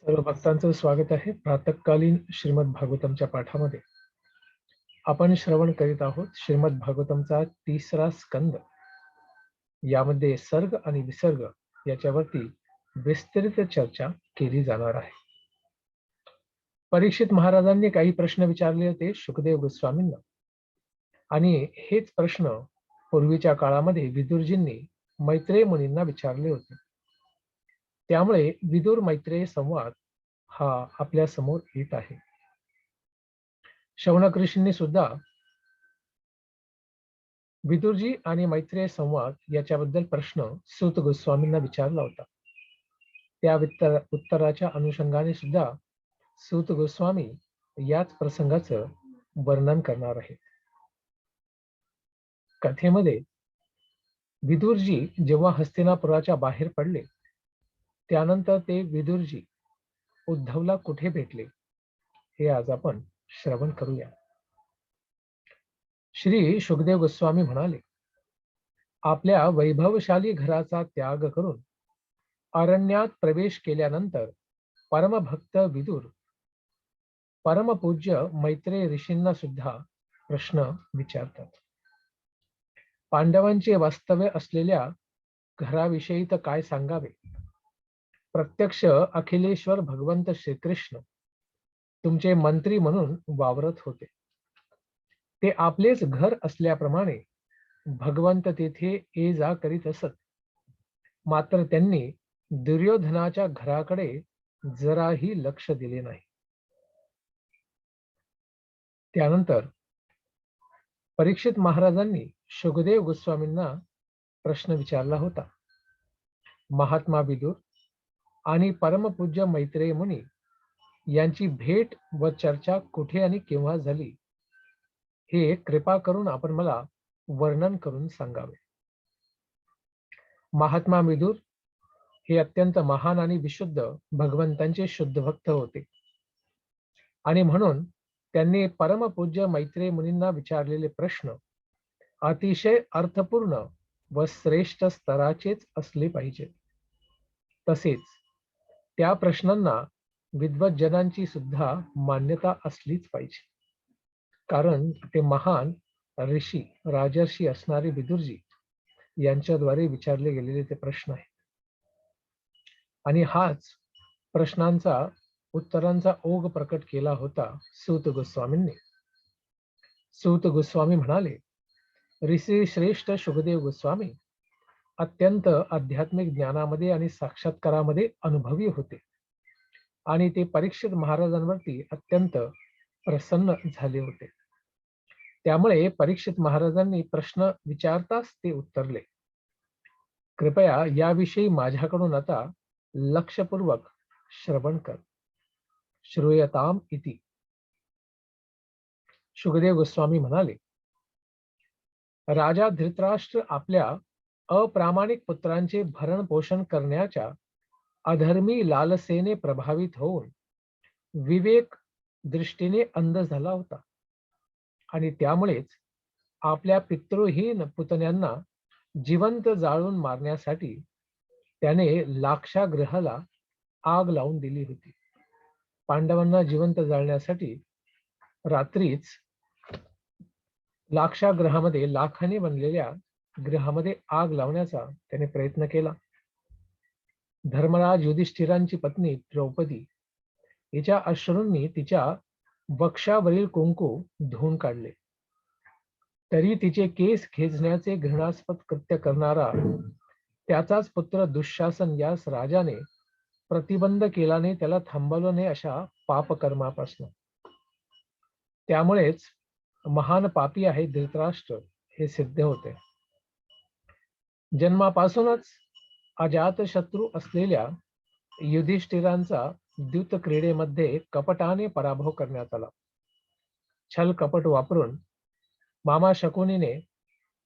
सर्व भक्तांचं स्वागत आहे प्रातःकालीन श्रीमद भागवतमच्या पाठामध्ये. आपण श्रवण करीत आहोत श्रीमद भागवतमचा 3रा स्कंद. यामध्ये सर्ग आणि विसर्ग याच्यावरती विस्तृत चर्चा केली जाणार आहे. परीक्षित महाराजांनी काही प्रश्न विचारले होते शुकदेव गोस्वामींना, आणि हेच प्रश्न पूर्वीच्या काळामध्ये विदुरजींनी मैत्रेय मुनींना विचारले होते. त्यामुळे विदुर मैत्रेय संवाद हा आपल्या समोर येत आहे. शौनक ऋषींनी सुद्धा विदुरजी आणि मैत्रेय संवाद याच्याबद्दल प्रश्न सूत गोस्वामींना विचारला होता. त्या उत्तराच्या अनुषंगाने सुद्धा सूत गोस्वामी याच प्रसंगाचं वर्णन करणार आहेत. कथेमध्ये विदुरजी जेव्हा हस्तिनापुराच्या बाहेर पडले, त्यानंतर ते विदुरजी उद्धवला कुठे भेटले हे आज आपण श्रवण करूया. श्री शुकदेव गोस्वामी म्हणाले, आपल्या वैभवशाली घराचा त्याग करून अरण्यात प्रवेश केल्यानंतर परमभक्त विदुर परमपूज्य मैत्रेय ऋषींना सुद्धा प्रश्न विचारतात. पांडवांचे वास्तव्य असलेल्या घराविषयी तर काय सांगावे. प्रत्यक्ष अखिलेश्वर भगवंत श्रीकृष्ण तुमचे मंत्री म्हणून वावरत होते. ते आपलेच घर असल्याप्रमाणे भगवंत तेथे ये जा करीत असत. मात्र त्यांनी दुर्योधनाच्या घराकडे जराही लक्ष दिले नाही. त्यानंतर परीक्षित महाराजांनी शुकदेव गोस्वामींना प्रश्न विचारला होता. महात्मा विदुर आणि परमपूज्य मैत्रेय मुनी यांची भेट व चर्चा कुठे आणि केव्हा झाली हे कृपा करून आपण मला वर्णन करून सांगावे. महात्मा विदुर हे अत्यंत महान आणि विशुद्ध भगवंतांचे शुद्ध भक्त होते, आणि म्हणून त्यांनी परमपूज्य मैत्रेय मुनींना विचारलेले प्रश्न अतिशय अर्थपूर्ण व श्रेष्ठ स्तराचेच असले पाहिजेत. तसेच त्या प्रश्नांना विद्वज्जनांची सुद्धा मान्यता असलीच पाहिजे, कारण ते महान ऋषी राजर्षी असणारे विदुरजी यांच्याद्वारे विचारले गेलेले ते प्रश्न आहेत. आणि हाच प्रश्नांचा उत्तरांचा ओघ प्रकट केला होता सूत गोस्वामींनी. सूत गोस्वामी म्हणाले, ऋषी श्रेष्ठ शुकदेव गोस्वामी अत्यंत आध्यात्मिक ज्ञानामध्ये आणि साक्षात्कारामध्ये अनुभवी होते, आणि ते परीक्षित महाराजांवरती अत्यंत प्रसन्न झाले होते. त्यामुळे परीक्षित महाराजांनी प्रश्न विचारताच ते उत्तरले. कृपया याविषयी माझ्याकडून आता लक्षपूर्वक श्रवण कर. श्रूयताम इति. शुकदेव गोस्वामी म्हणाले, राजा धृतराष्ट्र आपल्या अप्रामाणिक पुत्रांचे भरण पोषण करण्याच्या अधर्मी लालसेने प्रभावित होऊन विवेक दृष्टीने अंध झाला होता, आणि त्यामुळेच आपल्या पितृहीन पुतण्यांना जिवंत जाळून मारण्यासाठी त्याने लाक्षागृहाला आग लावून दिली होती. पांडवांना जिवंत जाळण्यासाठी रात्रीच लाक्षागृहामध्ये लाखाने बनलेल्या गृहामध्ये आग लावण्याचा त्याने प्रयत्न केला. धर्मराज युधिष्ठिरांची पत्नी द्रौपदी हिच्या अश्रूंनी तिच्या वक्षावरील कुंकू धुवून काढले, तरी तिचे केस खेचण्याचे घृणास्पद कृत्य करणारा त्याचाच पुत्र दुःशासन यास राजाने प्रतिबंध केल्याने त्याला थांबवलं नाही अशा पापकर्मापासून. त्यामुळेच महान पापी आहे धृतराष्ट्र हे सिद्ध होते. जन्मापासूनच अजात शत्रू असलेल्या युधिष्ठिरांचा द्यूत क्रीडेमध्ये कपटाने पराभव करण्यात आला. छल कपट वापरून मामा शकुनीने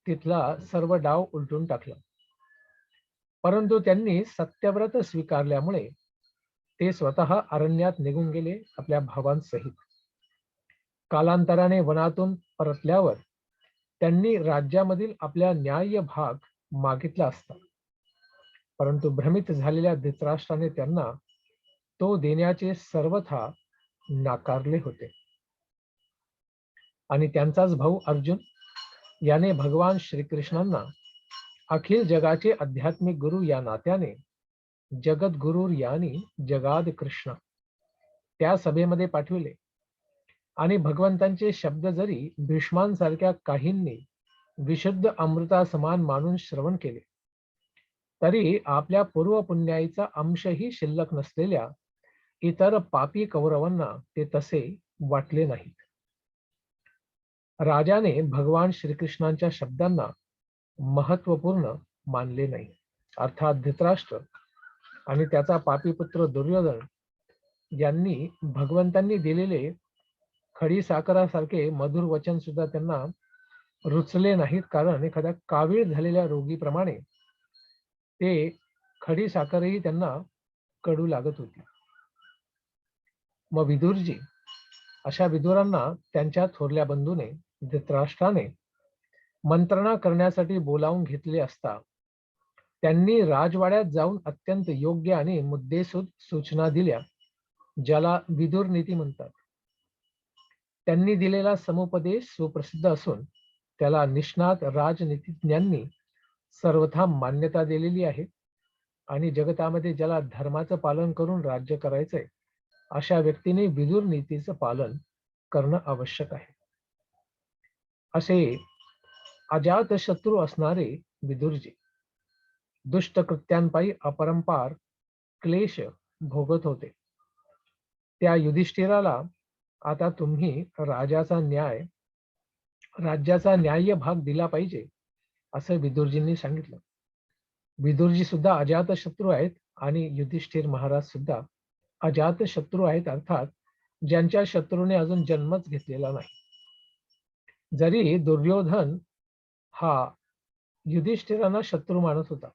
तिथला सर्व डाव उलटून टाकला. परंतु त्यांनी सत्यव्रत स्वीकारल्यामुळे ते स्वतः अरण्यात निघून गेले आपल्या भावांसहित. कालांतराने वनातून परतल्यावर त्यांनी राज्यामधील आपल्या न्याय्य भाग मागितला असता, परंतु भ्रमित झालेल्या धृतराष्ट्राने त्यांना तो देण्याचे सर्वथा नाकारले होते. आणि त्यांचाच भाऊ अर्जुन याने भगवान श्रीकृष्णांना अखिल जगाचे आध्यात्मिक गुरु या नात्याने जगद्गुरुर यानी जगाद कृष्ण त्या सभेमध्ये पाठविले. आणि भगवंतांचे शब्द जरी भीष्मांसारख्या काहींनी विशुद्ध अमृता समान मानून श्रवण केले, तरी आपल्या पूर्व पुण्याईचा अंशही शिल्लक नसलेल्या इतर पापी कौरवांना ते तसे वाटले नाहीत. राजाने भगवान श्रीकृष्णांच्या शब्दांना महत्वपूर्ण मानले नाही. अर्थात धृतराष्ट्र आणि त्याचा पापी पुत्र दुर्योधन यांनी भगवंतांनी दिलेले खडी साखरासारखे मधुर वचन सुद्धा त्यांना रुचले नाहीत. कारण एखाद्या कावीळ झालेल्या रोगीप्रमाणे ते खडी साखरही त्यांना कडू लागत होती. मग विदुरजी अशा विदुरांना त्यांच्या थोरल्या बंधूने धृतराष्ट्राने मंत्रणा करण्यासाठी बोलावून घेतले असता त्यांनी राजवाड्यात जाऊन अत्यंत योग्य आणि मुद्देसूद सूचना दिल्या, ज्याला विदुर नीती म्हणतात. त्यांनी दिलेला समुपदेश सुप्रसिद्ध असून त्याला निष्णात राजनीतिज्ञांनी सर्वथा मान्यता दिलेली आहे. आणि जगतामध्ये ज्याला धर्माचं पालन करून राज्य करायचंय अशा व्यक्तीने विदुर नीतीचं पालन करणं आवश्यक आहे. असे अजात शत्रू असणारे विदुरजी दुष्ट कृत्यांपायी अपरंपार क्लेश भोगत होते. त्या युधिष्ठिराला आता तुम्ही राज्याचा न्याय्य भाग दिला पाहिजे असं विदुरजींनी सांगितलं. विदुरजी सुद्धा अजात शत्रू आहेत आणि युधिष्ठिर महाराज सुद्धा अजात शत्रू आहेत, अर्थात ज्यांच्या शत्रूने अजून जन्मच घेतलेला नाही. जरी दुर्योधन हा युधिष्ठिरांना शत्रू मानत होता,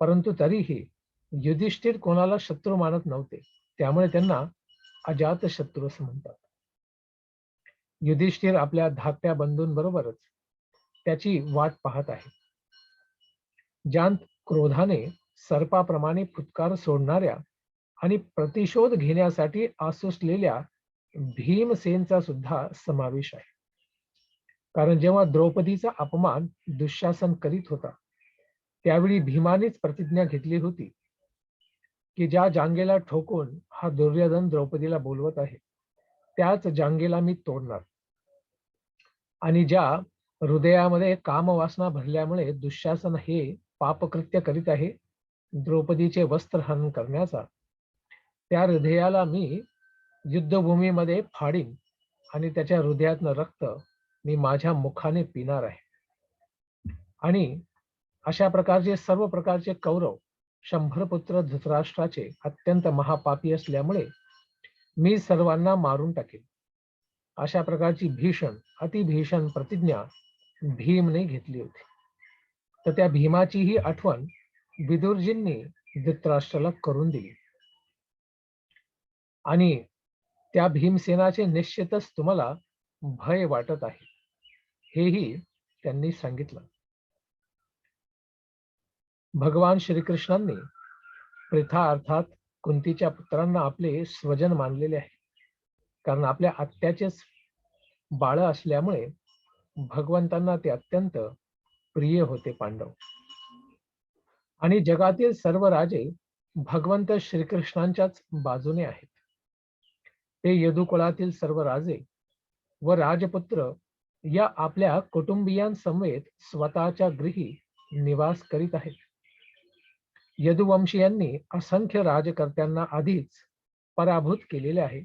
परंतु तरीही युधिष्ठिर कोणाला शत्रू मानत नव्हते, त्यामुळे त्यांना अजात शत्रू असं म्हणतात. युधिष्ठिर आपल्या धाकट्या बंधूंबरोबरच त्याची वाट पाहत आहे. ज्यांत क्रोधाने सर्पाप्रमाणे फुटकार सोडणाऱ्या आणि प्रतिशोध घेण्यासाठी आसुसलेल्या भीमसेनचा सुद्धा समावेश आहे. कारण जेव्हा द्रौपदीचा अपमान दुःशासन करीत होता त्यावेळी भीमानेच प्रतिज्ञा घेतली होती की ज्या जांगेला ठोकून हा दुर्योधन द्रौपदीला बोलवत आहे त्याच जांगेला मी तोडणार. आणि ज्या हृदयामध्ये कामवासना भरल्यामुळे दुःशासन हे पापकृत्य करीत आहे द्रौपदीचे वस्त्रहनन करण्याचा, त्या हृदयाला मी युद्धभूमीमध्ये फाडीन आणि त्याच्या हृदयातनं रक्त मी माझ्या मुखाने पिणार आहे. आणि अशा प्रकारचे सर्व प्रकारचे कौरव 100 पुत्र धृतराष्ट्राचे अत्यंत महापापी असल्यामुळे मी सर्वांना मारून टाकेन. अशा प्रकारची अतिभीषण प्रतिज्ञा भीमने घेतली होती. तर त्या भीमाची ही आठवण विदुरजींनी धृतराष्ट्राला करून दिली. आणि त्या भीमसेनाचे निश्चितच तुम्हाला भय वाटत आहे हेही त्यांनी सांगितलं. भगवान श्रीकृष्णांनी पृथा अर्थात कुंतीच्या पुत्रांना आपले स्वजन मानलेले आहे. कारण आपल्या आत्याचेच बाळ असल्यामुळे भगवंतांना ते अत्यंत प्रिय होते पांडव. आणि जगातील सर्व राजे भगवंत श्रीकृष्णांच्याच बाजूने आहेत. ते यदुकुळातील सर्व राजे व राजपुत्र या आपल्या कुटुंबियांसमवेत स्वतःच्या गृही निवास करीत आहेत. यदुवंशीयांनी असंख्य राजकर्त्यांना आधीच पराभूत केलेले आहे,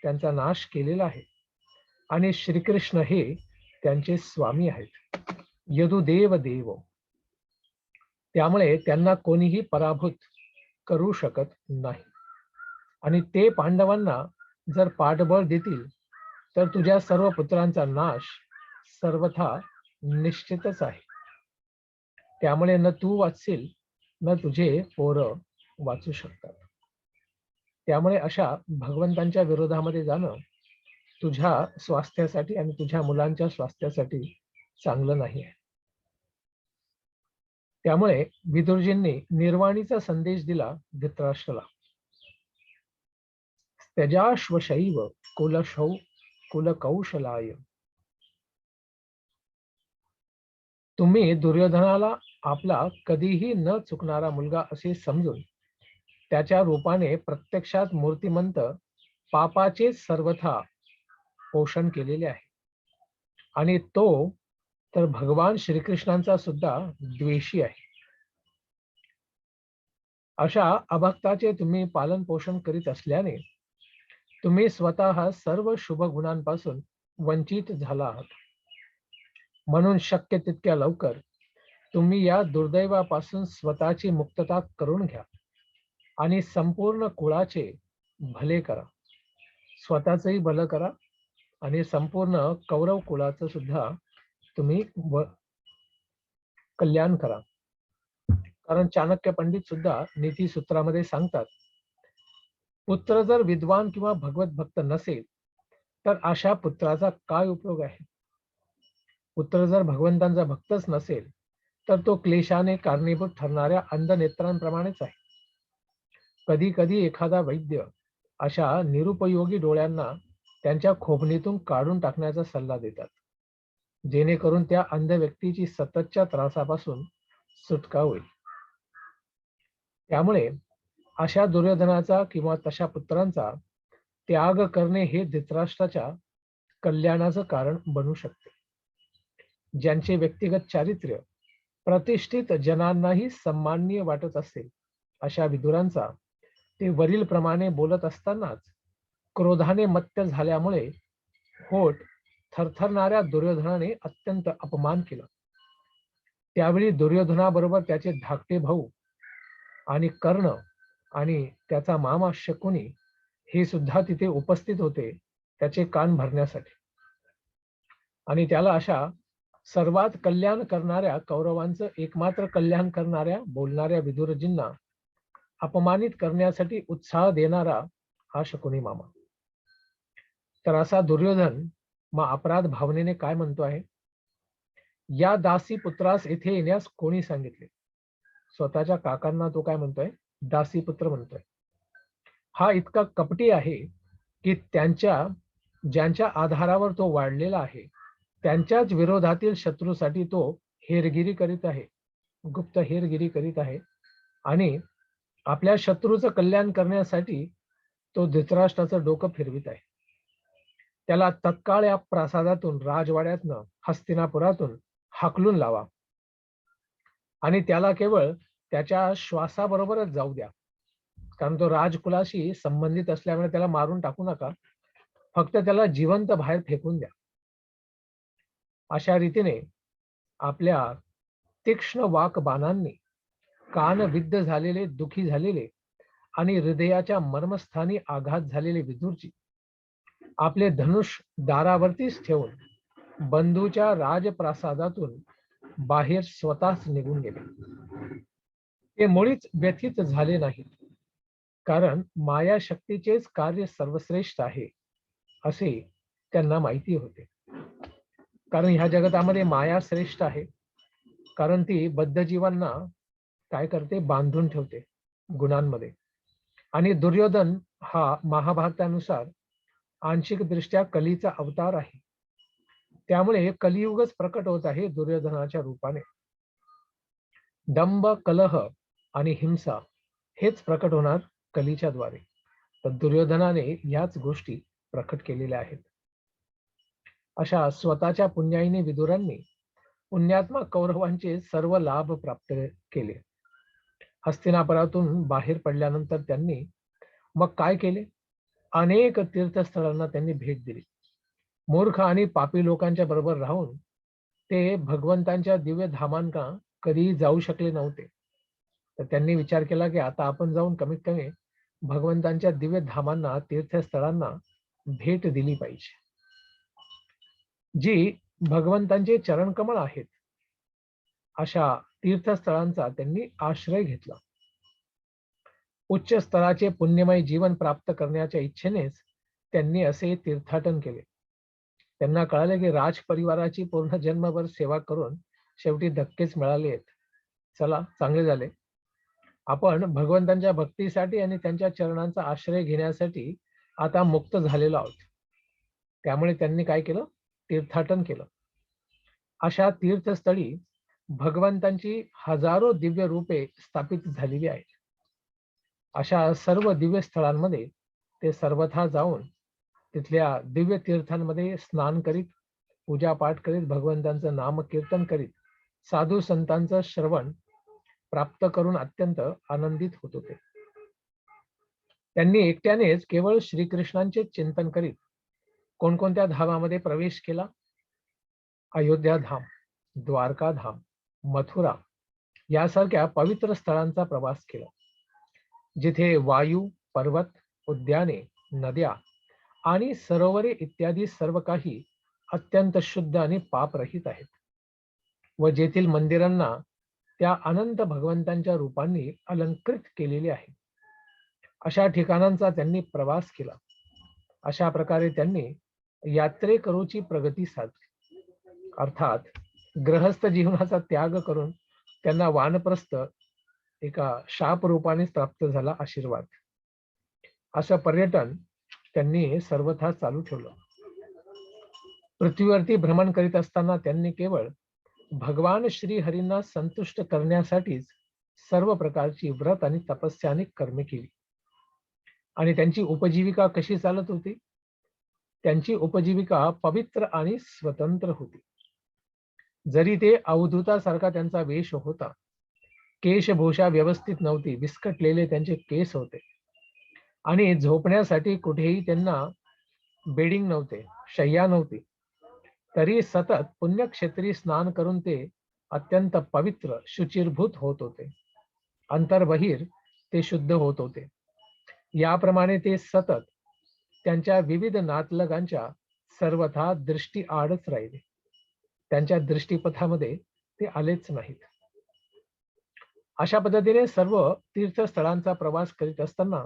त्यांचा नाश केलेला आहे. आणि श्रीकृष्ण हे त्यांचे स्वामी आहेत, यदुदेव देव. त्यामुळे त्यांना कोणीही पराभूत करू शकत नाही. आणि ते पांडवांना जर पाठबळ देतील तर तुझ्या सर्व पुत्रांचा नाश सर्वथा निश्चितच आहे. त्यामुळे न तू वाचशील न तुझे पोरं वाचू शकतात. त्यामुळे अशा भगवंतांच्या विरोधामध्ये जाणं तुझ्या स्वास्थ्यासाठी आणि तुझ्या मुलांच्या स्वास्थ्यासाठी चांगलं नाही आहे. त्यामुळे विदुरजींनी निर्वाणीचा संदेश दिला धृतराष्ट्राला त्यजाश्वशैव कुलकौशलाय. तुम्ही दुर्योधनाला आपला कधीही न चुकणारा मुलगा असे समजून त्याच्या रूपाने प्रत्यक्षात मूर्तिमंत पापाचे सर्वथा पोषण केलेले आहे. आणि तो तर भगवान श्रीकृष्णांचा सुद्धा द्वेषी आहे. अशा अभक्ताचे तुम्ही पालन पोषण करीत असल्याने तुम्ही स्वतः सर्व शुभ गुणांपासून वंचित झाला आहात. म्हणून शक्य तितक्या लवकर तुम्ही या दुर्दैवापासून स्वतःची मुक्तता करून घ्या आणि संपूर्ण कुळाचे भले करा. स्वतःचंही भलं करा आणि संपूर्ण कौरव कुळाचं सुद्धा तुम्ही कल्याण करा. कारण चाणक्य पंडित सुद्धा नीती सूत्रामध्ये सांगतात, पुत्र जर विद्वान किंवा भगवत भक्त नसेल तर अशा पुत्राचा काय उपयोग आहे. पुत्र जर भगवंतांचा भक्तच नसेल तर तो क्लेशाने कारणीभूत ठरणाऱ्या अंधनेत्रांप्रमाणेच आहे. कधी कधी एखादा वैद्य अशा निरुपयोगी डोळ्यांना त्यांच्या खोपणीतून काढून टाकण्याचा सल्ला देतात, जेणेकरून त्या अंध व्यक्तीची सततच्या त्रासापासून सुटका होईल. त्यामुळे अशा दुर्योधनाचा किंवा तशा पुत्रांचा त्याग करणे हे धृतराष्ट्राच्या कल्याणाचं कारण बनू शकते. ज्यांचे व्यक्तिगत चारित्र्य प्रतिष्ठित जनांनाही सन्माननीय वाटत असेल अशा विदुरांचा ते वरील प्रमाणे बोलत असतानाच क्रोधाने मत्त झाल्यामुळे होठ थरथरणाऱ्या दुर्योधनाने अत्यंत अपमान केला. त्यावेळी दुर्योधनाबरोबर त्याचे धाकटे भाऊ आणि कर्ण आणि त्याचा मामा शकुनी हे सुद्धा तिथे उपस्थित होते त्याचे कान भरण्यासाठी. आणि त्याला अशा सर्वात कल्याण करणाऱ्या कौरवांचं एकमात्र कल्याण करणाऱ्या बोलणाऱ्या विदुरजींना अपमानित करण्यासाठी उत्साह देणारा हा शकुनी मामा. तर असा दुर्योधन मग अपराध भावनेने काय म्हणतो आहे, या दासी पुत्रास येथे येण्यास कोणी सांगितले. स्वतःच्या काकांना तो काय म्हणतोय, दासी पुत्र म्हणतोय. हा इतका कपटी आहे की ज्यांच्या आधारावर तो वाढलेला आहे त्यांच्याच विरोधातील शत्रूसाठी तो हेरगिरी करीत आहे, गुप्त हेरगिरी करीत आहे. आणि आपल्या शत्रूचं कल्याण करण्यासाठी तो धृतराष्ट्राचं डोकं फिरवित आहे. त्याला तत्काळ या प्रासादातून, राजवाड्यातनं, हस्तिनापुरातून हाकलून लावा आणि त्याला केवळ त्याच्या श्वासाबरोबरच जाऊ द्या. कारण तो राजकुलाशी संबंधित असल्यामुळे त्याला मारून टाकू नका, फक्त त्याला जिवंत बाहेर फेकून द्या. अशा रीतीने आपल्या तीक्ष्ण वाक बाणांनी कानविद्ध झालेले, दुखी झालेले आणि हृदयाच्या मर्मस्थानी आघात झालेले विदुरजी आपले धनुष दारावरतीच ठेवून बंधूच्या राजप्रासादातून बाहेर स्वतःच निघून गेले. ते मुळीच व्यथित झाले नाहीत, कारण माया शक्तीचेच कार्य सर्वश्रेष्ठ आहे असे त्यांना माहिती होते. कारण ह्या जगतामध्ये माया श्रेष्ठ आहे, कारण ती बद्धजीवांना काय करते, बांधून ठेवते गुणांमध्ये. आणि दुर्योधन हा महाभारतानुसार आंशिक दृष्ट्या कलीचा अवतार आहे. त्यामुळे कलियुगच प्रकट होत आहे दुर्योधनाच्या रूपाने. दंभ, कलह आणि हिंसा हेच प्रकट होणार कलीच्या द्वारे. तर दुर्योधनाने ह्याच गोष्टी प्रकट केलेल्या आहेत. अशा स्वतःच्या पुण्याईने विदुरांनी पुण्यात्मा कौरवांचे सर्व लाभ प्राप्त केले. हस्तिनापुरातून बाहेर पडल्यानंतर त्यांनी मग काय केले, अनेक तीर्थस्थळांना त्यांनी भेट दिली. मूर्ख आणि पापी लोकांच्या बरोबर राहून ते भगवंतांच्या दिव्य धामांना कधीही जाऊ शकले नव्हते. तर त्यांनी विचार केला की आता आपण जाऊन कमीत कमी भगवंतांच्या दिव्य धामांना, तीर्थस्थळांना भेट दिली पाहिजे. जी भगवंतांचे चरणकमळ आहेत अशा तीर्थस्थळांचा त्यांनी आश्रय घेतला. उच्च स्तराचे पुण्यमय जीवन प्राप्त करण्याच्या इच्छेनेच त्यांनी असे तीर्थाटन केले. त्यांना कळाले की राज परिवाराची पूर्ण जन्मभर सेवा करून शेवटी धक्केच मिळाले आहेत. चला, चांगले झाले, आपण भगवंतांच्या भक्तीसाठी आणि त्यांच्या चरणांचा आश्रय घेण्यासाठी आता मुक्त झालेलो आहोत. त्यामुळे त्यांनी काय केलं? तीर्थाटन केलं. अशा तीर्थस्थळी भगवंतांची हजारो दिव्य रूपे स्थापित झालेली आहेत. अशा सर्व दिव्य स्थळांमध्ये ते सर्वथा जाऊन तिथल्या दिव्य तीर्थांमध्ये स्नान करीत, पूजापाठ करीत, भगवंतांचं नामकीर्तन करीत, साधू संतांचं श्रवण प्राप्त करून अत्यंत आनंदित होत होते. त्यांनी एकट्यानेच केवळ श्रीकृष्णांचे चिंतन करीत कोणकोणत्या धामामध्ये प्रवेश केला? अयोध्या धाम, द्वारका धाम, मथुरा यासारख्या पवित्र स्थळांचा प्रवास केला, जिथे वायू, पर्वत, उद्याने, नद्या आणि सरोवरे इत्यादी सर्व काही अत्यंत शुद्ध आणि पापरहित आहेत व जेथील मंदिरांना त्या अनंत भगवंतांच्या रूपांनी अलंकृत केलेले आहे. अशा ठिकाणांचा त्यांनी प्रवास केला. अशा प्रकारे त्यांनी यात्रेकरूची प्रगती साधली. अर्थात गृहस्थ जीवनाचा त्याग करून त्यांना वानप्रस्थ एका शाप रूपाने प्राप्त झाला आशीर्वाद. असं पर्यटन त्यांनी सर्वथा चालू ठेवलं. पृथ्वीवरती भ्रमण करीत असताना त्यांनी केवळ भगवान श्री हरींना संतुष्ट करण्यासाठीच सर्व प्रकारची व्रत आणि तपस्या आणि कर्मे केली. आणि त्यांची उपजीविका कशी चालत होती? त्यांची उपजीविका पवित्र आणि स्वतंत्र होती. जरी ते अवधूतासारखा त्यांचा वेश होता, केशभूषा व्यवस्थित नव्हती, विस्कटलेले त्यांचे केस होते आणि झोपण्यासाठी कुठेही त्यांना बेडिंग नव्हते, शय्या नव्हती, तरी सतत पुण्यक्षेत्री स्नान करून ते अत्यंत पवित्र शुचिरभूत होत होते. अंतर्बहिर ते शुद्ध होत होते. याप्रमाणे ते सतत त्यांच्या विविध नातलगांच्या सर्वथा दृष्टी आडच राहिले. त्यांच्या दृष्टीपथामध्ये ते आलेच नाहीत. अशा पद्धतीने सर्व तीर्थस्थळांचा प्रवास करीत असताना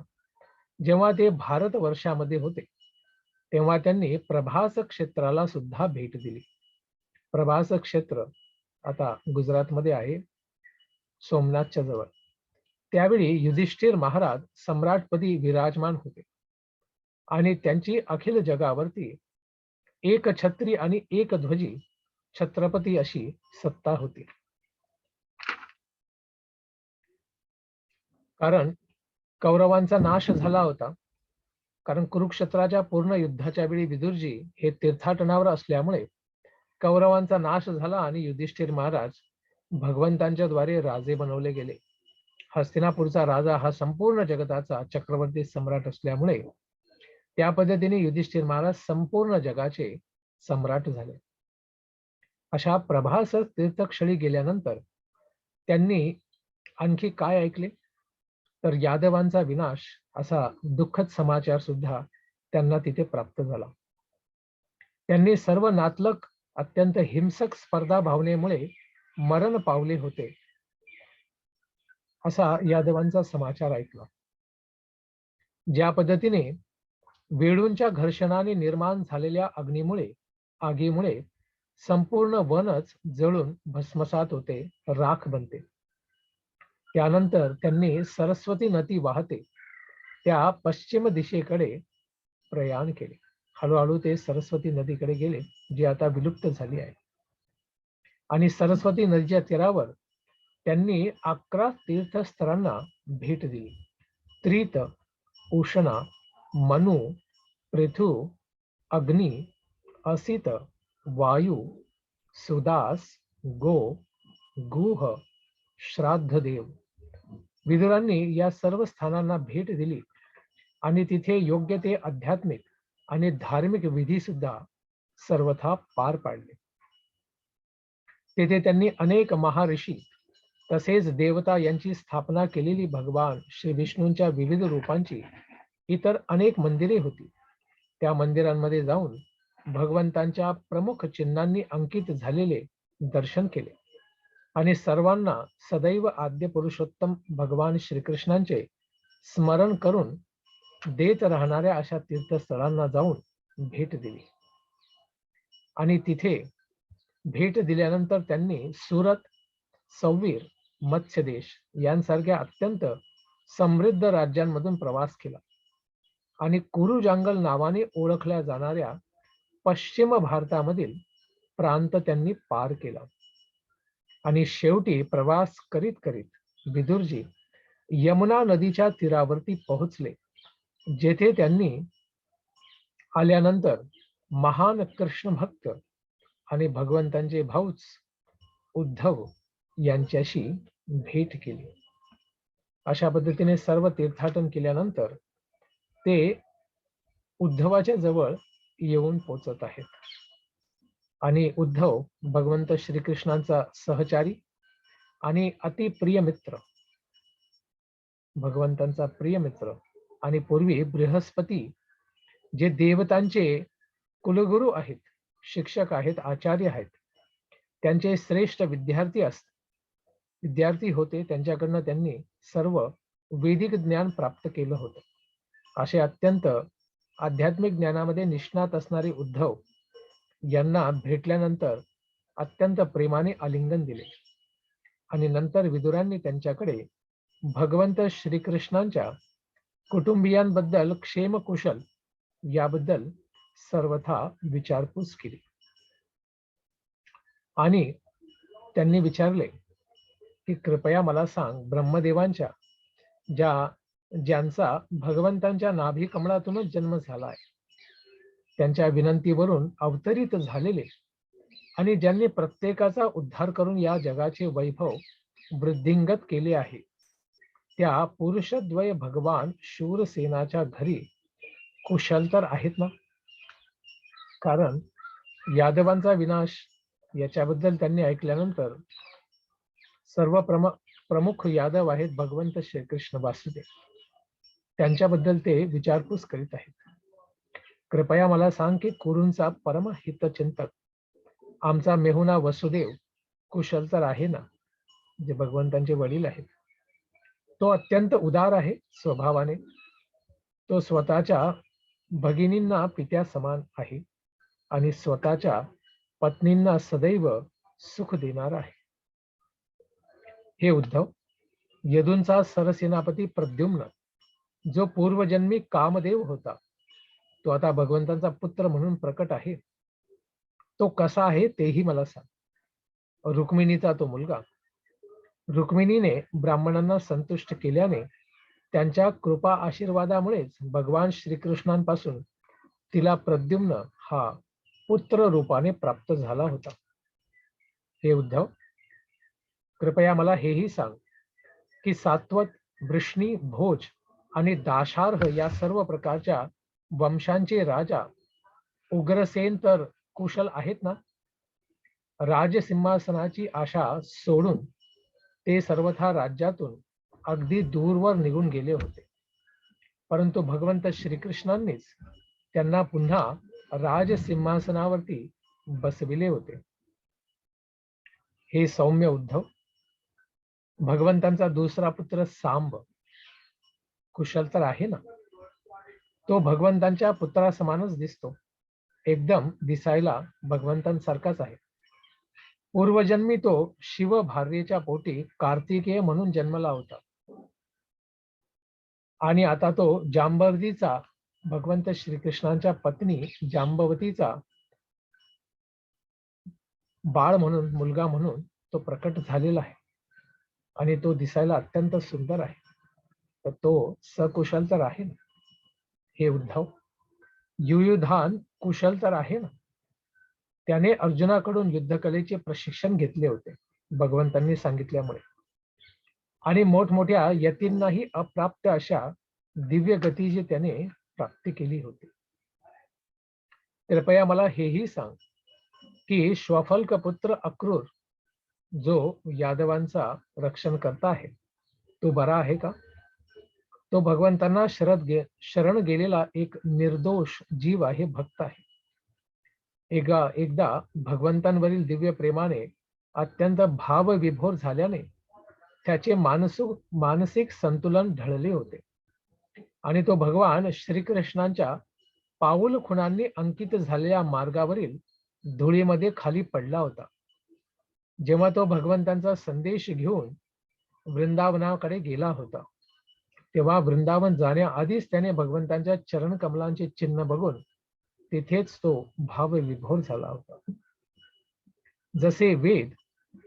जेव्हा ते भारतवर्षामध्ये होते, तेव्हा त्यांनी प्रभास क्षेत्राला सुद्धा भेट दिली. प्रभास क्षेत्र आता गुजरातमध्ये आहे, सोमनाथच्या जवळ. त्यावेळी युधिष्ठिर महाराज सम्राटपदी विराजमान होते आणि त्यांची अखिल जगावरती एक छत्री आणि एक ध्वजी छत्रपती अशी सत्ता होती. कारण कौरवांचा नाश झाला होता. कारण कुरुक्षेत्राच्या पूर्ण युद्धाच्या वेळी विदुरजी हे तीर्थाटनावर असल्यामुळे कौरवांचा नाश झाला आणि युधिष्ठिर महाराज भगवंतांच्या द्वारे राजे बनवले गेले. हस्तिनापूरचा राजा हा संपूर्ण जगताचा चक्रवर्ती सम्राट असल्यामुळे त्या पद्धतीने युधिष्ठिर महाराज संपूर्ण जगाचे सम्राट झाले. अशा प्रभास तीर्थक्षळी गेल्यानंतर त्यांनी आणखी काय ऐकले? तर यादवांचा विनाश असा दुःखद समाचार सुद्धा त्यांना तिथे प्राप्त झाला. त्यांनी सर्व नातलग अत्यंत हिंसक स्पर्धा भावनेमुळे मरण पावले होते, असा यादवांचा समाचार ऐकला. ज्या पद्धतीने वेळूंच्या घर्षणाने निर्माण झालेल्या आगीमुळे संपूर्ण वनच जळून भस्मसात होते, राख बनते. त्यानंतर त्यांनी सरस्वती नदी वाहते त्या पश्चिम दिशेकडे प्रयाण केले. हळूहळू ते सरस्वती नदीकडे गेले, जी आता विलुप्त झाली आहे. आणि सरस्वती नदीच्या तीरावर त्यांनी 11 तीर्थस्थळांना भेट दिली. त्रित, उष्णा, मनु, पृथु, अग्नी, असित, वायू, सुदास, गो, गुह, श्राद्धदेव. विदुरांनी या सर्व स्थानांना भेट दिली आणि तिथे योग्य ते आध्यात्मिक आणि धार्मिक विधी सुद्धा सर्वथा पार पाडले. तेथे त्यांनी अनेक महर्षी तसेच देवता यांची स्थापना केलेली भगवान श्री विष्णूंच्या विविध रूपांची इतर अनेक मंदिरे होती. त्या मंदिरांमध्ये जाऊन भगवंतांच्या प्रमुख चिन्हांनी अंकित झालेले दर्शन केले आणि सर्वांना सदैव आद्य पुरुषोत्तम भगवान श्रीकृष्णांचे स्मरण करून देत राहणाऱ्या अशा तीर्थस्थळांना जाऊन भेट दिली. आणि तिथे भेट दिल्यानंतर त्यांनी सुरत, सौवीर, मत्स्यदेश यांसारख्या अत्यंत समृद्ध राज्यांमधून प्रवास केला. आणि कुरुजांगल नावाने ओळखल्या जाणाऱ्या पश्चिम भारतामधील प्रांत त्यांनी पार केला. आणि शेवटी प्रवास करीत करीत विदुरजी यमुना नदीच्या तीरावरती पोहोचले, जेथे त्यांनी आल्यानंतर महान कृष्ण भक्त आणि भगवंतांचे भाऊच उद्धव यांच्याशी भेट केली. अशा पद्धतीने सर्व तीर्थाटन केल्यानंतर ते उद्धवाच्या जवळ येऊन पोचत आहेत. आणि उद्धव भगवंत श्रीकृष्णांचा सहचारी आणि अतिप्रिय मित्र, भगवंतांचा प्रिय मित्र आणि पूर्वी बृहस्पती जे देवतांचे कुलगुरू आहेत, शिक्षक आहेत, आचार्य आहेत, त्यांचे श्रेष्ठ विद्यार्थी होते. त्यांच्याकडनं त्यांनी सर्व वैदिक ज्ञान प्राप्त केलं होतं. असे अत्यंत आध्यात्मिक ज्ञानामध्ये निष्णात असणारे उद्धव यांना भेटल्यानंतर अत्यंत प्रेमाने आलिंगन दिले. आणि नंतर विदुरांनी त्यांच्याकडे भगवंत श्रीकृष्णांच्या कुटुंबियांबद्दल क्षेमकुशल याबद्दल सर्वथा विचारपूस केली. आणि त्यांनी विचारले की कृपया मला सांग, ब्रह्मदेवांच्या ज्यांचा भगवंतांच्या नाभी कमळातूनच जन्म झाला आहे, त्यांच्या विनंतीवरून अवतरित झालेले आणि ज्यांनी प्रत्येकाचा उद्धार करून या जगाचे वैभव वृद्धिंगत केले आहे, त्या पुरुषद्वय भगवान शूरसेनाच्या घरी कुशल तर आहेत ना? कारण यादवांचा विनाश याच्याबद्दल त्यांनी ऐकल्यानंतर सर्व प्रमुख यादव आहेत भगवंत श्रीकृष्ण वासुदेव, त्यांच्याबद्दल ते विचारपूस करीत आहेत. कृपया मला सांग की कुरूंचा परमहितचिंतक आमचा मेहुणा वसुदेव कुशल तर आहे ना? जे भगवंतांचे वडील आहेत. तो अत्यंत उदार आहे स्वभावाने. तो स्वतःच्या भगिनींना पित्या समान आहे आणि स्वतःच्या पत्नींना सदैव सुख देणार आहे. हे उद्धव, यदूंचा सरसेनापती प्रद्युम्न जो पूर्वजन्मी कामदेव होता, तो आता भगवंतांचा पुत्र म्हणून प्रकट आहे. तो कसा आहे तेही मला सांग. रुक्मिणीचा तो मुलगा. रुक्मिणीने ब्राह्मणांना संतुष्ट केल्याने त्यांच्या कृपा आशीर्वादामुळेच भगवान श्रीकृष्णांपासून तिला प्रद्युम्न हा पुत्र रूपाने प्राप्त झाला होता. हे उद्धव, कृपया मला हेही सांग की सात्वत, वृष्णी, भोज आणि दाशार्ह या सर्व प्रकारच्या वंशांचे राजा उग्रसेन तर कुशल आहेत ना? राजसिंहासनाची आशा सोडून ते सर्वथा राज्यातून अगदी दूरवर निघून गेले होते, परंतु भगवंत श्रीकृष्णांनीच त्यांना पुन्हा राजसिंहासनावरती बसविले होते. हे सौम्य उद्धव, भगवंतांचा दुसरा पुत्र सांब कुशल तर आहे ना? तो भगवंतांच्या पुत्रासमानच दिसतो. एकदम दिसायला भगवंतांसारखाच आहे. पूर्वजन्मी तो शिव भार्येच्या पोटी कार्तिकेय म्हणून जन्मला होता आणि आता तो जांबवतीचा, भगवंत श्रीकृष्णांच्या पत्नी जांबवतीचा बाळ म्हणून, मुलगा म्हणून तो प्रकट झालेला आहे आणि तो दिसायला अत्यंत सुंदर आहे. तर तो सकुशल तर आहे ना? हे उद्धव, युयुधान कुशल तर आहे ना? त्याने अर्जुनाकडून युद्धकलेचे प्रशिक्षण घेतले होते भगवंतांनी सांगितल्यामुळे, आणि मोठमोठ्या यतींनाही अप्राप्त अशा दिव्य गतीची त्याने प्राप्ती केली होती. कृपया मला हेही सांग की श्वफल्क पुत्र अक्रूर जो यादवांचा रक्षण करता आहे, तो बरा आहे का? तो भगवंतांना शरण गेलेला एक निर्दोष जीव आहे, भक्त आहे. एकदा भगवंतांवरील दिव्य प्रेमाने अत्यंत भावविभोर झाल्याने त्याचे मानसिक संतुलन ढळले होते आणि तो भगवान श्रीकृष्णांच्या पाऊल खुणांनी अंकित झालेल्या मार्गावरील धुळीमध्ये खाली पडला होता. जेव्हा तो भगवंतांचा संदेश घेऊन वृंदावनाकडे गेला होता, तेव्हा वृंदावन जाण्याआधीच त्याने भगवंतांच्या चरण कमलांचे चिन्ह बघून तिथेच तो भावविभोर झाला होता. जसे वेद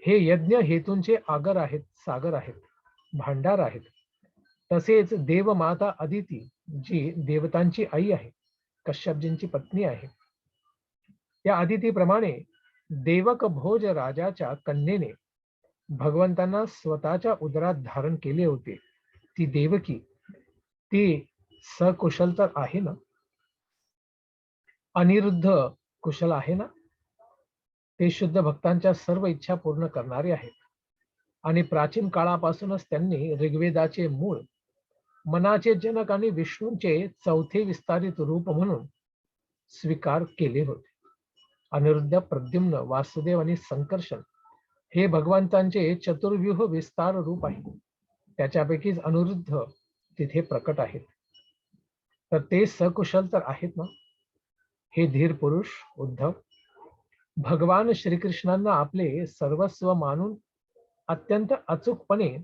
हे यज्ञ हेतूंचे आगर आहेत, सागर आहेत, भांडार आहेत, तसेच देवमाता अदिती जी देवतांची आई आहे, कश्यपजींची पत्नी आहे, त्या अदितीप्रमाणे देवक भोज राजाच्या कन्येने भगवंतांना स्वतःच्या उदरात धारण केले होते. ती देवकी, ती सकुशल तर आहे ना? अनिरुद्ध कुशल आहे ना? ते शुद्ध भक्तांच्या सर्व इच्छा पूर्ण करणारे आहेत आणि प्राचीन काळापासूनच त्यांनी ऋग्वेदाचे मूळ, मनाचे जनक आणि विष्णूंचे चौथे विस्तारित रूप म्हणून स्वीकार केले होते. अनिरुद्ध, प्रद्युम्न, वासुदेव आणि संकर्षण हे भगवंतांचे चतुर्व्यूह विस्तार रूप आहे. त्याच्यापैकीच अनिरुद्ध तिथे प्रकट आहेत. तर ते सकुशल तर आहेत ना? हे धीर पुरुष उद्धव, भगवान श्रीकृष्णांना आपले सर्वस्व मानून अत्यंत अचूकपणे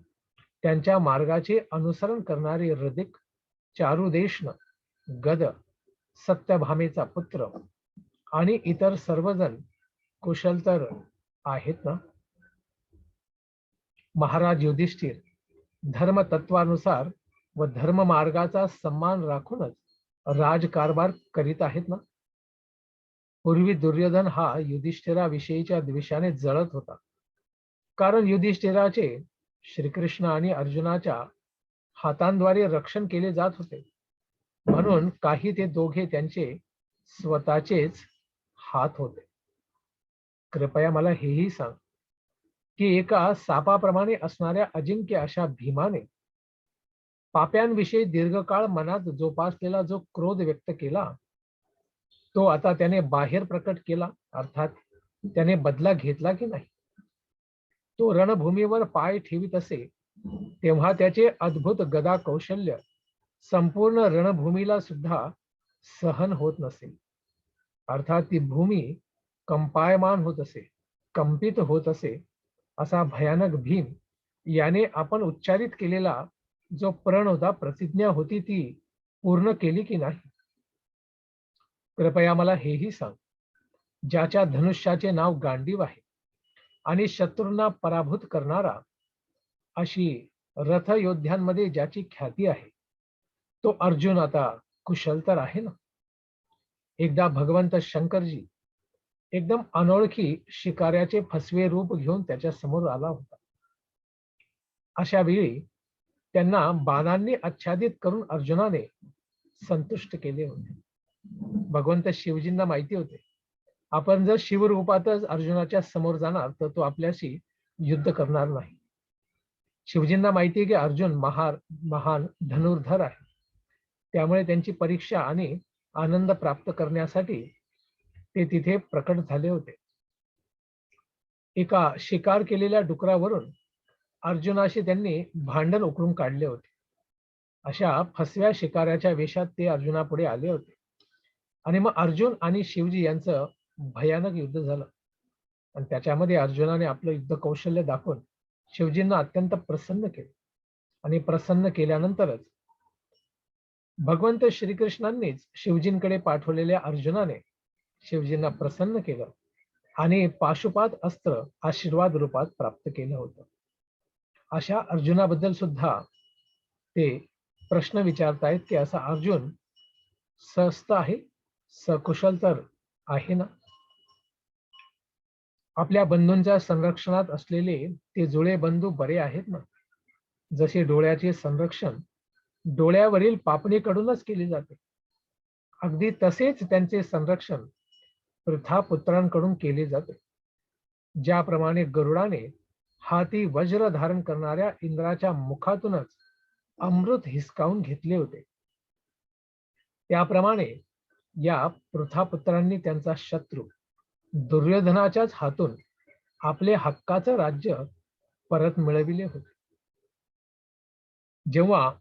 त्यांच्या मार्गाचे अनुसरण करणारे हृदिक, चारुदेशन, गद, सत्यभामेचा पुत्र आणि इतर सर्वजण कुशल तर आहेत ना? महाराज युधिष्ठिर धर्मतत्वानुसार व धर्म मार्गाचा सन्मान राखूनच राजकारभार करीत आहेत ना? पूर्वी दुर्योधन हा युधिष्ठिराविषयीच्या द्वेषाने जळत होता, कारण युधिष्ठिराचे श्रीकृष्ण आणि अर्जुनाच्या हातांद्वारे रक्षण केले जात होते. म्हणून काही ते दोघे त्यांचे स्वतःचेच हात होते. कृपया मला हेही सांग की एका सापाप्रमाणे असणाऱ्या अजिंक्य अशा भीमाने पाप्यांविषयी दीर्घकाळ मनात जोपासलेला जो क्रोध व्यक्त केला, तो आता त्याने बाहेर प्रकट केला, अर्थात त्याने बदला घेतला की नाही? तो रणभूमीवर पाय ठेवीत असे तेव्हा त्याचे अद्भुत गदा कौशल्य संपूर्ण रणभूमीला सुद्धा सहन होत नसेल. अर्थात ती भूमी कंपायमान होत असे, कंपित होत असे. असा भयानक भीम याने आपण उच्चारित केलेला जो प्रण होता, प्रतिज्ञा होती, ती पूर्ण केली की नाही? कृपया मला हेही सांग, ज्याच्या धनुष्याचे नाव गांडीव आहे आणि शत्रूंना पराभूत करणारा अशी रथयोद्ध्यांमध्ये ज्याची ख्याती आहे, तो अर्जुन आता कुशल तर आहे ना? एकदा भगवंत शंकरजी एकदम अनोळखी शिकाऱ्याचे फसवे रूप घेऊन त्याच्या समोर आला होता. अशा वेळी त्यांना बाणांनी आच्छादित करून अर्जुनाने संतुष्ट केले होते. भगवंत शिवजींना माहिती होते, आपण जर शिवरूपातच अर्जुनाच्या समोर जाणार तर तो आपल्याशी युद्ध करणार नाही. शिवजींना माहिती आहे की अर्जुन महान धनुर्धर आहे. त्यामुळे त्यांची परीक्षा आणि आनंद प्राप्त करण्यासाठी ते तिथे प्रकट झाले होते. एका शिकार केलेल्या डुकरावरून अर्जुनाशी त्यांनी भांडण उकरून काढले होते. अशा फसव्या शिकाऱ्याच्या वेशात ते अर्जुनापुढे आले होते आणि मग अर्जुन आणि शिवजी यांचं भयानक युद्ध झालं. आणि त्याच्यामध्ये अर्जुनाने आपलं युद्ध कौशल्य दाखवून शिवजींना अत्यंत प्रसन्न केले. आणि प्रसन्न केल्यानंतरच भगवंत श्रीकृष्णांनीच शिवजींकडे पाठवलेल्या अर्जुनाने शिवजींना प्रसन्न केलं आणि पाशुपात अस्त्र आशीर्वाद रूपात प्राप्त केलं होतं. अशा अर्जुनाबद्दल सुद्धा ते प्रश्न विचारतायत की असा अर्जुन स्वस्थ आहे, सकुशल तर आहे ना? आपल्या बंधूंच्या संरक्षणात असलेले ते जुळे बंधू बरे आहेत ना? जसे डोळ्याचे संरक्षण डोळ्यावरील पापणीकडूनच केले जाते, अगदी तसेच त्यांचे संरक्षण पृथापुत्रांकडून केले जाते. ज्याप्रमाणे गरुडाने हाती वज्र धारण करणाऱ्या इंद्राच्या मुखातूनच अमृत हिसकावून घेतले होते, त्याप्रमाणे या पृथापुत्रांनी त्यांचा शत्रू दुर्योधनाच्याच हातून आपले हक्काचं राज्य परत मिळविले होते. जेव्हा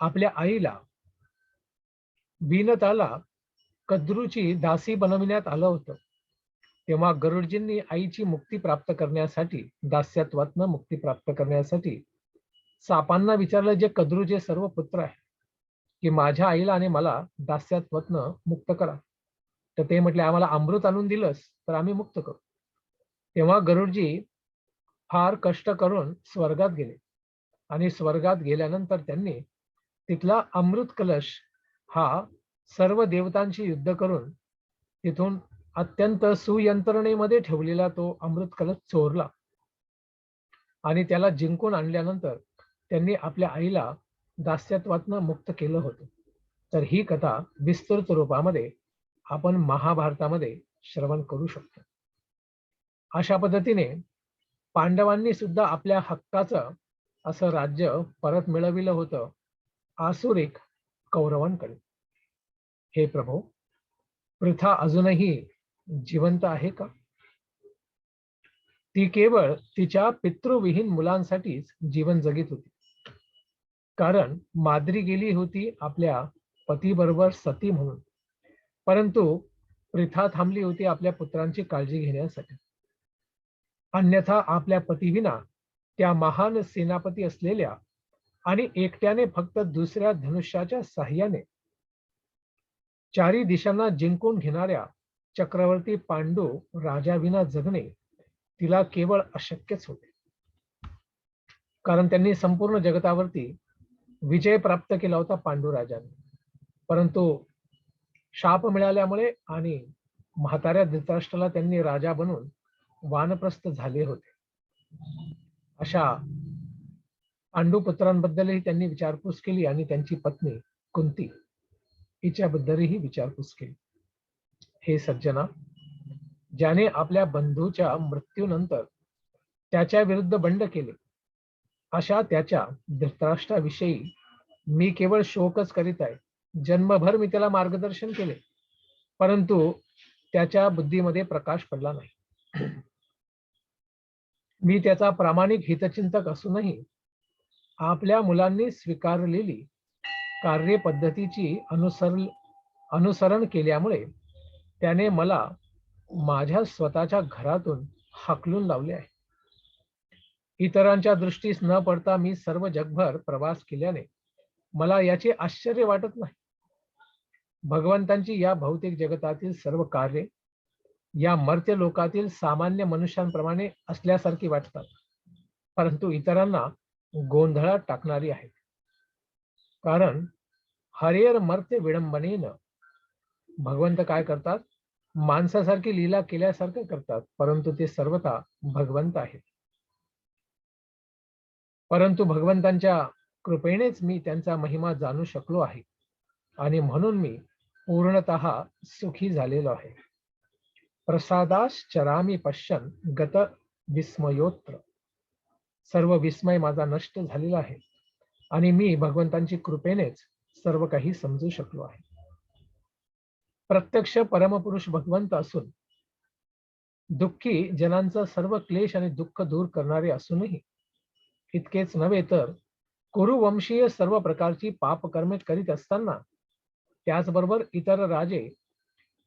आपल्या आईला विनताला कद्रूची दासी बनविण्यात आलं होतं, तेव्हा गरुडजींनी आईची मुक्ती प्राप्त करण्यासाठी, दास्यत्वातनं मुक्ती प्राप्त करण्यासाठी सापांना विचारलं, जे कद्रूचे सर्व पुत्र आहे, की माझ्या आईला आणि मला दास्यत्वातनं मुक्त करा. तर ते म्हटले, आम्हाला अमृत आणून दिलंस तर आम्ही मुक्त करू. तेव्हा गरुडजी फार कष्ट करून स्वर्गात गेले आणि स्वर्गात गेल्यानंतर त्यांनी तिथला अमृत कलश हा सर्व देवतांशी युद्ध करून तिथून अत्यंत सुयंत्रणेमध्ये ठेवलेला तो अमृत कलश चोरला आणि त्याला जिंकून आणल्यानंतर त्यांनी आपल्या आईला दास्यत्वातनं मुक्त केलं होतं. तर ही कथा विस्तृत रूपामध्ये आपण महाभारतामध्ये श्रवण करू शकतो. अशा पद्धतीने पांडवांनी सुद्धा आपल्या हक्काचं असं राज्य परत मिळविलं होतं आसुरिक कौरवांकडे. हे प्रभू, पृथा अजूनही जिवंत आहे का? ती केवळ तिच्या पितृविहीन मुलांसाठीच जीवन जगीत होती. कारण माद्री गेली होती आपल्या पतीबरोबर सती म्हणून, परंतु पृथा थांबली होती आपल्या पुत्रांची काळजी घेण्यासाठी. अन्यथा आपल्या पतीविना त्या महान सेनापती असलेल्या आणि एकट्याने फक्त दुसऱ्या धनुष्याच्या साह्याने चारी दिशांना जिंकून घेणाऱ्या चक्रवर्ती पांडू राजाविना जगणे तिला केवळ अशक्यच होते. कारण त्यांनी संपूर्ण जगतावरती विजय प्राप्त केला होता पांडू राजांनी, परंतु शाप मिळाल्यामुळे आणि म्हाताऱ्या धृतराष्ट्राला त्यांनी राजा बनून वानप्रस्थ झाले होते. अशा पांडू पुत्रांबद्दलही त्यांनी विचारपूस केली आणि त्यांची पत्नी कुंती हिच्याबद्दलही विचारपूस केली. हे सज्जना, ज्याने आपल्या बंधूच्या मृत्यूनंतर त्याच्या विरुद्ध बंड केले, अशा त्याच्या धृतराष्ट्राविषयी मी केवळ शोकच करीत आहे. जन्मभर मी त्याला मार्गदर्शन केले, परंतु त्याच्या बुद्धीमध्ये प्रकाश पडला नाही. मी त्याचा प्रामाणिक हितचिंतक असूनही आपल्या मुलांनी स्वीकारलेली कार्यपद्धतीची अनुसरण केल्यामुळे त्याने मला माझ्या स्वतःच्या घरातून हाकलून लावले आहे. इतरांच्या दृष्टीस न पडता मी सर्व जगभर प्रवास केल्याने मला याचे आश्चर्य वाटत नाही. भगवंतांची या भौतिक जगतातील सर्व कार्ये या मर्त्य लोकातील सामान्य मनुष्यांप्रमाणे असल्यासारखी वाटतात, परंतु इतरांना गोंधळात टाकणारी आहेत. कारण हरेर मर्त्य विडंबनेनं भगवंत काय करतात, माणसासारखी लीला केल्यासारखं करतात, परंतु ते सर्वथा भगवंत आहेत. परंतु भगवंतांच्या कृपेनेच मी त्यांचा महिमा जाणू शकलो आहे आणि म्हणून मी पूर्णतः सुखी झालेलो आहे. प्रसादास चरामी पश्यन गत विस्मयोत्र. सर्व विस्मय माझा नष्ट झालेला आहे आणि मी भगवंतांची कृपेनेच सर्व काही समजू शकलो आहे. प्रत्यक्ष परमपुरुष भगवंत असून दुःखी जनांचा सर्व क्लेश आणि दुःख दूर करणारे असूनही इतकेच नव्हे तर कुरुवंशीय सर्व प्रकारची पापकर्मे करीत असताना त्याचबरोबर इतर राजे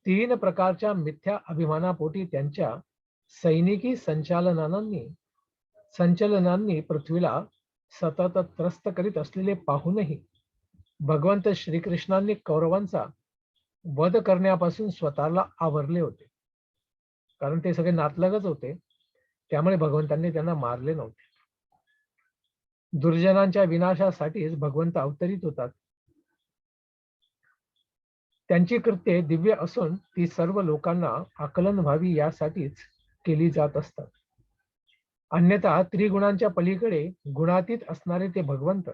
3 प्रकारच्या मिथ्या अभिमानापोटी त्यांच्या सैनिकी संचलनांनी पृथ्वीला सतत त्रस्त करीत असलेले पाहूनही भगवंत श्रीकृष्णांनी कौरवांचा वध करण्यापासून स्वतःला आवरले होते. कारण ते सगळे नातलगच होते, त्यामुळे भगवंतांनी त्यांना मारले नव्हते. दुर्जनांच्या विनाशासाठीच भगवंत अवतरित होतात. त्यांची कृत्ये दिव्य असून ती सर्व लोकांना आकलन व्हावी यासाठीच केली जात असतात. अन्यथा त्रिगुणांच्या पलीकडे गुणातीत असणारे ते भगवंत,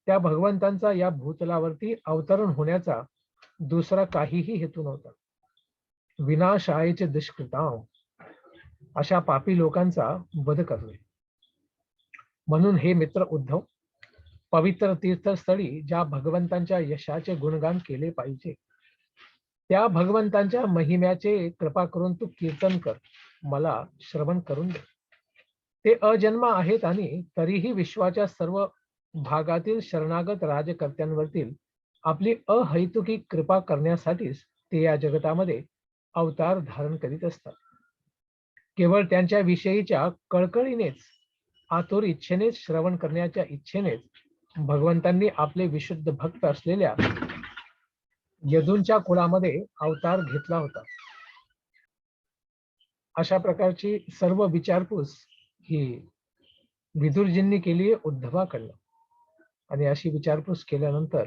त्या भगवंतांचा या भूतलावरती अवतरण होण्याचा दुसरा काहीही हेतू नव्हता. विनाशायचे दुष्कृताम, अशा पापी लोकांचा वध करणे. म्हणून हे मित्र उद्धव, पवित्र तीर्थस्थळी ज्या भगवंतांच्या यशाचे गुणगान केले पाहिजे, त्या भगवंतांच्या महिम्याचे कृपा करून तू कीर्तन कर, मला श्रवण करून दे. ते अजन्म आहेत आणि तरीही विश्वाच्या सर्व भागातील शरणागत राजकर्त्यांवरील आपली अहैतुकी कृपा करण्यासाठीच ते या जगतामध्ये अवतार धारण करीत असतात. केवळ त्यांच्या विषयीच्या कळकळीनेच आतुर इच्छेनेच श्रवण करण्याच्या इच्छेनेच भगवंतांनी आपले विशुद्ध भक्त असलेल्या यदूंच्या कुळामध्ये अवतार घेतला होता. अशा प्रकारची सर्व विचारपूस ही विदुरजींनी केली उद्धवाकडनं. आणि अशी विचारपूस केल्यानंतर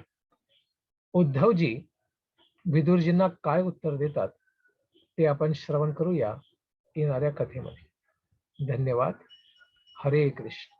उद्धवजी विदुरजींना काय उत्तर देतात ते आपण श्रवण करूया येणाऱ्या कथेमध्ये. धन्यवाद. हरे कृष्ण.